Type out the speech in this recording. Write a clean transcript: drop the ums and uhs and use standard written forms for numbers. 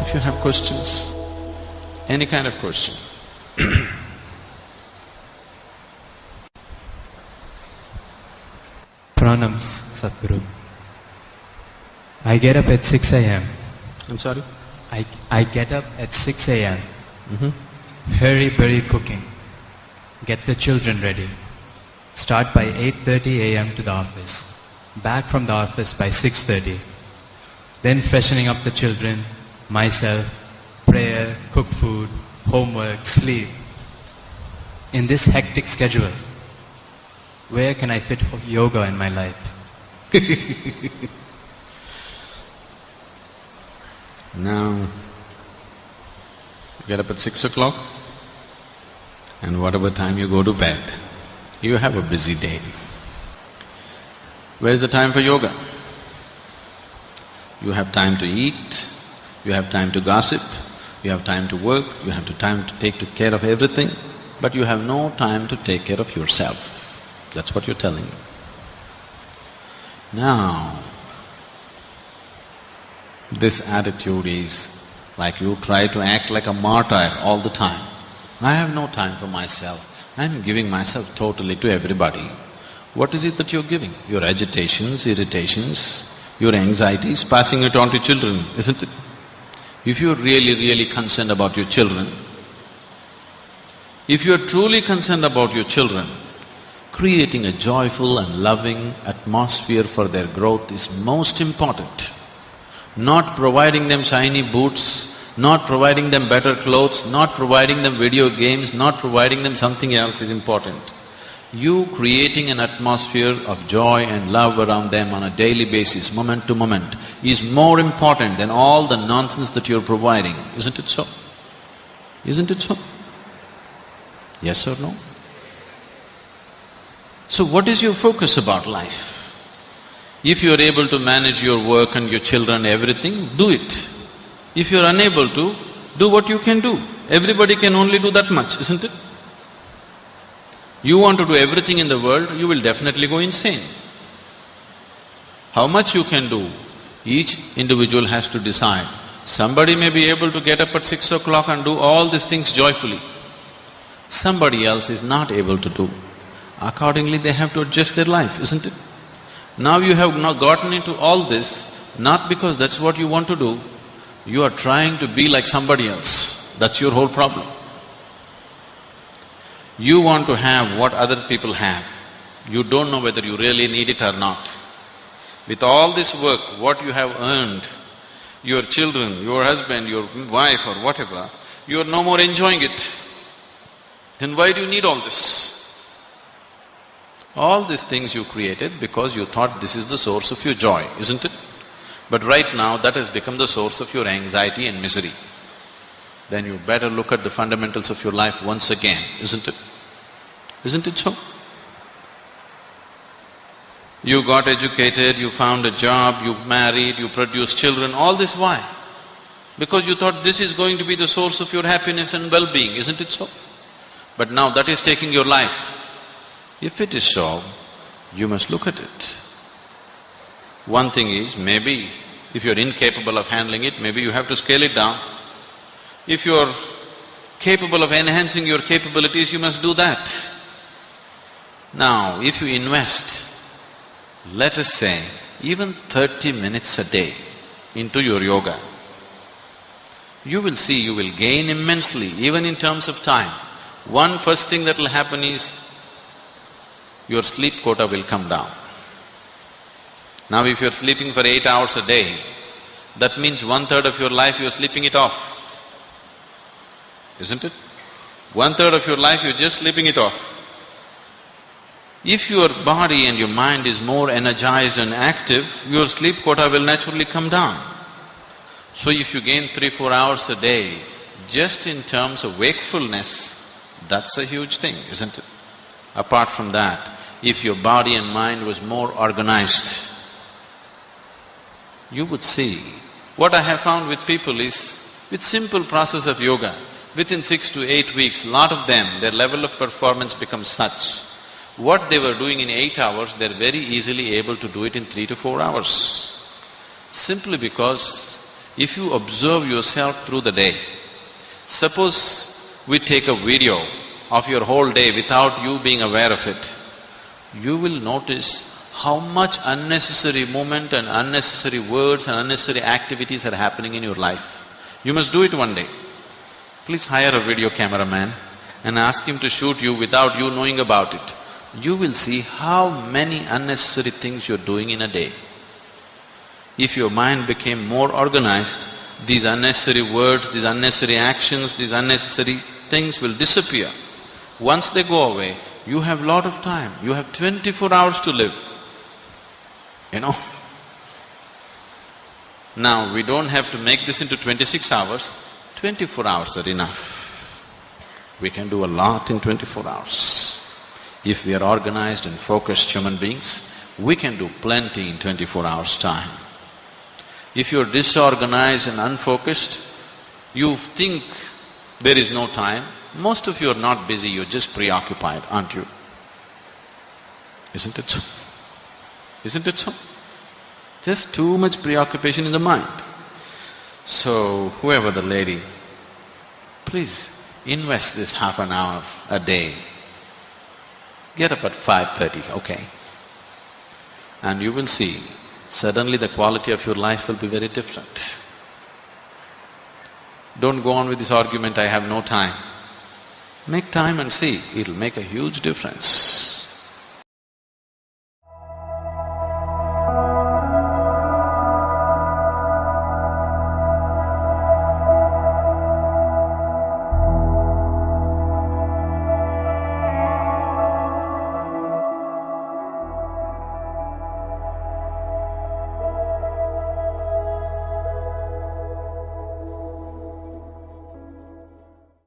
if you have questions, any kind of question. Pranams, Sadhguru. I get up at 6 a.m. I'm sorry? I get up at 6 a.m. Hurry cooking. Get the children ready. Start by 8:30 a.m. to the office. Back from the office by 6:30. Then freshening up the children, myself, prayer, cook food, homework, sleep. In this hectic schedule, where can I fit yoga in my life? Now, you get up at 6 o'clock and whatever time you go to bed, you have a busy day. Where is the time for yoga? You have time to eat, you have time to gossip, you have time to work, you have time to take care of everything, but you have no time to take care of yourself. That's what you're telling me. Now, this attitude is like you try to act like a martyr all the time. I have no time for myself, I'm giving myself totally to everybody. What is it that you're giving? Your agitations, irritations, your anxieties, passing it on to children, isn't it? If you're really concerned about your children, if you're truly concerned about your children, creating a joyful and loving atmosphere for their growth is most important. Not providing them shiny boots, not providing them better clothes, not providing them video games, not providing them something else is important. You creating an atmosphere of joy and love around them on a daily basis, moment to moment, is more important than all the nonsense that you're providing, isn't it so? Isn't it so? Yes or no? So what is your focus about life? If you're able to manage your work and your children, everything, do it. If you're unable to, do what you can do. Everybody can only do that much, isn't it? You want to do everything in the world, you will definitely go insane. How much you can do, each individual has to decide. Somebody may be able to get up at 6 o'clock and do all these things joyfully. Somebody else is not able to do. Accordingly, they have to adjust their life, isn't it? Now you have now gotten into all this, not because that's what you want to do, you are trying to be like somebody else. That's your whole problem. You want to have what other people have. You don't know whether you really need it or not. With all this work, what you have earned, your children, your husband, your wife or whatever, you are no more enjoying it. Then why do you need all this? All these things you created because you thought this is the source of your joy, isn't it? But right now that has become the source of your anxiety and misery. Then you better look at the fundamentals of your life once again, isn't it? Isn't it so? You got educated, you found a job, you married, you produced children, all this why? Because you thought this is going to be the source of your happiness and well-being, isn't it so? But now that is taking your life. If it is so, you must look at it. One thing is, maybe if you're incapable of handling it, maybe you have to scale it down. If you're capable of enhancing your capabilities, you must do that. Now, if you invest, let us say, even 30 minutes a day into your yoga, you will see you will gain immensely, even in terms of time. One first thing that will happen is, your sleep quota will come down. Now if you're sleeping for 8 hours a day, that means 1/3 of your life you're sleeping it off, isn't it? 1/3 of your life you're just sleeping it off. If your body and your mind is more energized and active, your sleep quota will naturally come down. So if you gain 3-4 hours a day, just in terms of wakefulness, that's a huge thing, isn't it? Apart from that, if your body and mind was more organized, you would see. What I have found with people is, with simple process of yoga, within 6 to 8 weeks, lot of them, their level of performance becomes such. What they were doing in 8 hours, they're very easily able to do it in 3 to 4 hours. Simply because if you observe yourself through the day, suppose we take a video of your whole day without you being aware of it, you will notice how much unnecessary movement and unnecessary words and unnecessary activities are happening in your life. You must do it one day. Please hire a video cameraman and ask him to shoot you without you knowing about it. You will see how many unnecessary things you're doing in a day. If your mind became more organized, these unnecessary words, these unnecessary actions, these unnecessary things will disappear. Once they go away, you have lot of time. You have 24 hours to live. You know? Now, we don't have to make this into 26 hours. 24 hours are enough. We can do a lot in 24 hours. If we are organized and focused human beings, we can do plenty in 24 hours' time. If you're disorganized and unfocused, you think there is no time. Most of you are not busy, you're just preoccupied, aren't you? Isn't it so? Isn't it so? Just too much preoccupation in the mind. So, whoever the lady, please invest this half an hour a day. Get up at 5:30, okay? And you will see, suddenly the quality of your life will be very different. Don't go on with this argument, I have no time. Make time and see, it'll make a huge difference.